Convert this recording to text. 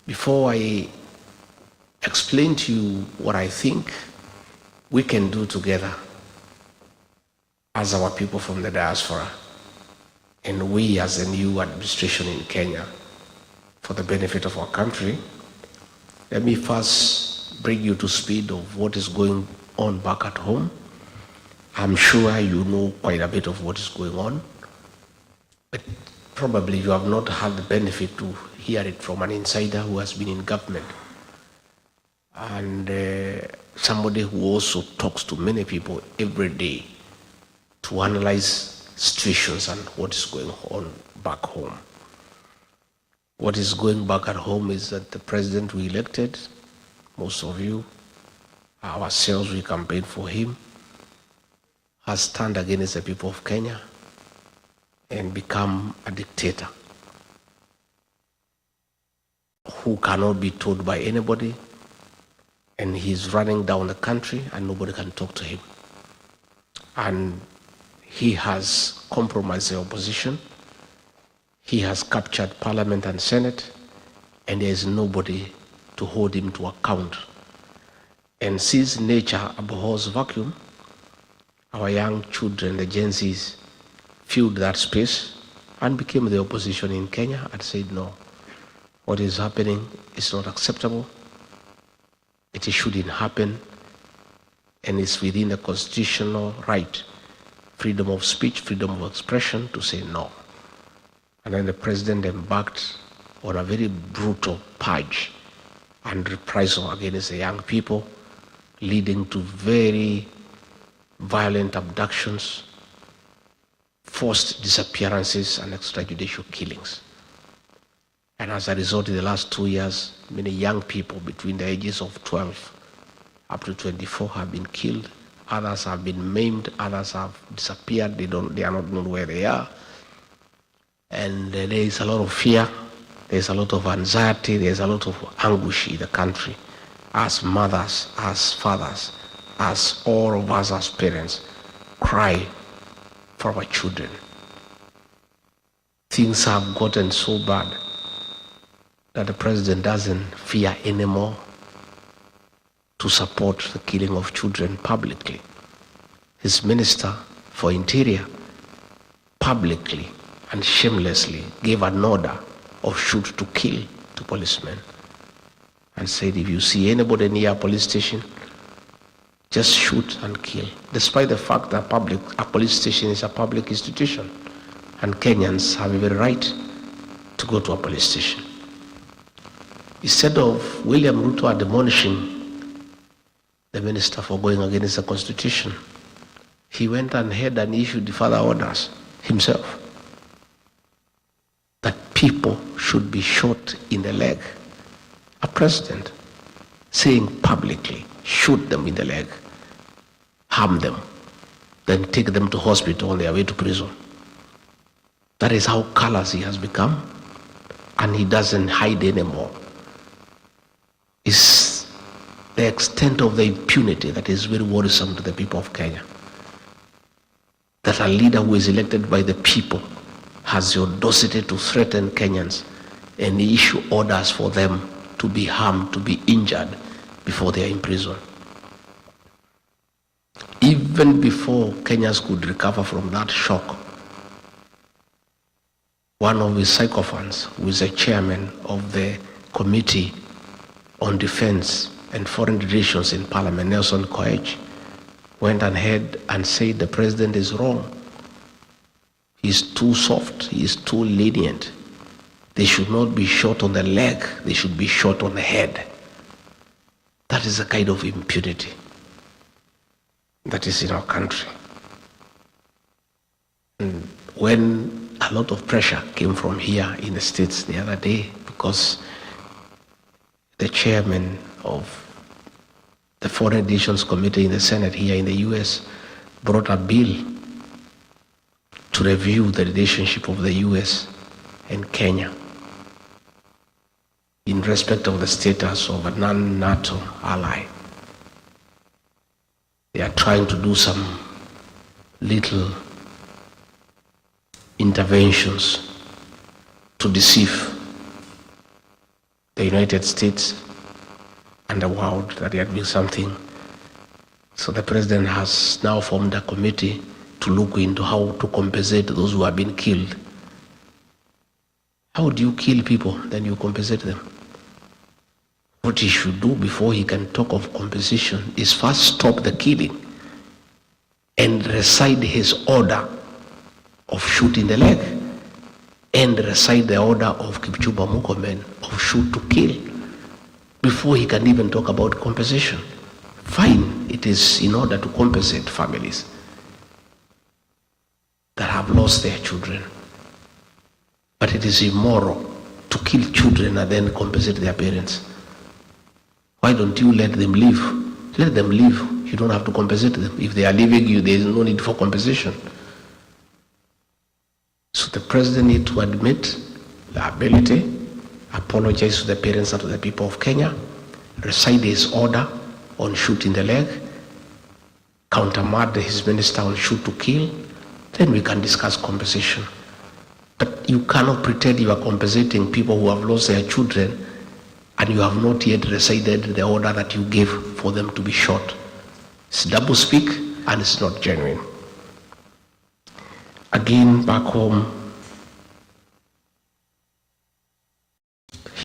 Before I explain to you what I think we can do together as our people from the diaspora and we as a new administration in Kenya for the benefit of our country, let me first bring you to speed of what is going on back at home. I'm sure you know quite a bit of what is going on, but probably you have not had the benefit to hear it from an insider who has been in government and somebody who also talks to many people every day to analyze situations and what is going on back home. What is going back at home is that the president we elected, most of you, ourselves, we campaigned for him, has turned against the people of Kenya and become a dictator who cannot be told by anybody, and he's running down the country and nobody can talk to him. And he has compromised the opposition. He has captured Parliament and Senate, and there is nobody to hold him to account. And since nature abhors vacuum, our young children, the Gen Zs, filled that space and became the opposition in Kenya and said, no, what is happening is not acceptable. It shouldn't happen, and it's within the constitutional right, freedom of speech, freedom of expression, to say no. And then the president embarked on a very brutal purge and reprisal against the young people, leading to very violent abductions, forced disappearances, and extrajudicial killings. And as a result, in the last 2 years, many young people between the ages of 12 up to 24 have been killed. Others have been maimed. Others have disappeared. They are not known where they are. And there is a lot of fear. There's a lot of anxiety. There's a lot of anguish in the country. As mothers, as fathers, as all of us as parents, cry for our children. Things have gotten so bad that the president doesn't fear anymore to support the killing of children publicly. His minister for Interior publicly and shamelessly gave an order of shoot to kill to policemen and said, if you see anybody near a police station, just shoot and kill, despite the fact that a police station is a public institution and Kenyans have every right to go to a police station. Instead of William Ruto admonishing the minister for going against the constitution, he went ahead and issued further orders himself that people should be shot in the leg. A president saying publicly, shoot them in the leg, harm them, then take them to hospital on their way to prison. That is how callous he has become, and he doesn't hide anymore. It's the extent of the impunity that is very worrisome to the people of Kenya. That a leader who is elected by the people has the audacity to threaten Kenyans and issue orders for them to be harmed, to be injured before they are in prison. Even before Kenyans could recover from that shock, one of his sycophants, who is a chairman of the Committee on Defense and Foreign Relations in Parliament, Nelson Koech, went ahead and said the president is wrong. He's too soft, he is too lenient. They should not be shot on the leg, they should be shot on the head. That is a kind of impunity that is in our country. And when a lot of pressure came from here in the States the other day, because the chairman of the Foreign Relations Committee in the Senate here in the US brought a bill to review the relationship of the US and Kenya in respect of the status of a non-NATO ally. They are trying to do some little interventions to deceive the United States and the world that he had been something. So the president has now formed a committee to look into how to compensate those who have been killed. How do you kill people, then you compensate them? What he should do before he can talk of compensation is first stop the killing and recite his order of shooting the leg and recite the order of Kipchumba Murkomen of shoot to kill before he can even talk about compensation. Fine, it is in order to compensate families that have lost their children. But it is immoral to kill children and then compensate their parents. Why don't you let them live? Let them live. You don't have to compensate them. If they are leaving you, there is no need for compensation. So the president needs to admit liability, apologize to the parents and to the people of Kenya, recite his order on shooting the leg, countermand his minister on shoot to kill, then we can discuss compensation. But you cannot pretend you are compensating people who have lost their children and you have not yet recited the order that you gave for them to be shot. It's double speak and it's not genuine. Again, back home,